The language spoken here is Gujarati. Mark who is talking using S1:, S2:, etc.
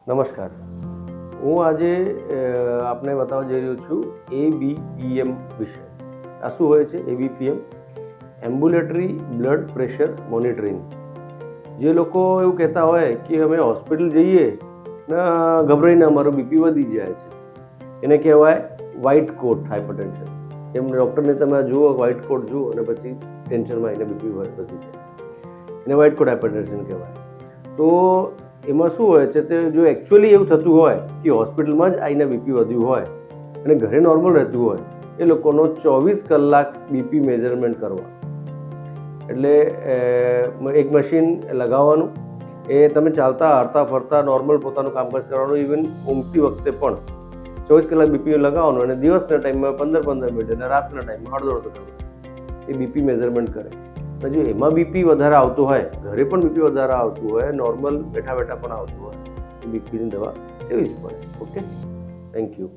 S1: નમસ્કાર. હું આજે આપને બતાવવા જઈ રહ્યો છું ABPM વિશે. આ શું હોય છે ABPM? Ambulatory blood pressure monitoring. જે લોકો એવું કહેતા હોય કે અમે હોસ્પિટલ જઈએ ને ગભરાઈને અમારો બીપી વધી જાય છે, એને કહેવાય વ્હાઇટ કોટ હાઇપરટેન્શન. એમ ડૉક્ટરને તમે જુઓ, વ્હાઇટ કોટ જુઓ અને પછી ટેન્શનમાં એને બીપી વધી જાય, એને વ્હાઇટ કોટ હાઇપરટેન્શન કહેવાય. તો એમાં શું હોય છે, તે જો એકચ્યુઅલી એવું થતું હોય કે હોસ્પિટલમાં જ આવીને બીપી વધ્યું હોય અને ઘરે નોર્મલ રહેતું હોય, એ લોકોનો 24 કલાક બીપી મેઝરમેન્ટ કરવા. એટલે એક મશીન લગાવવાનું, એ તમે ચાલતા હરતા ફરતા નોર્મલ પોતાનું કામકાજ કરવાનું, ઇવન ઊંઘતી વખતે પણ 24 કલાક બીપી લગાવવાનું અને દિવસના ટાઈમમાં 15 મિનિટ અને રાતના ટાઈમમાં અડધો કલાક એ બીપી મેઝરમેન્ટ કરે. અને જો એમાં બીપી વધારે આવતું હોય, ઘરે પણ બીપી વધારે આવતું હોય, નોર્મલ બેઠા બેઠા પણ આવતું હોય, બીપીની દવા લેવી જ પડે. Okay, thank you.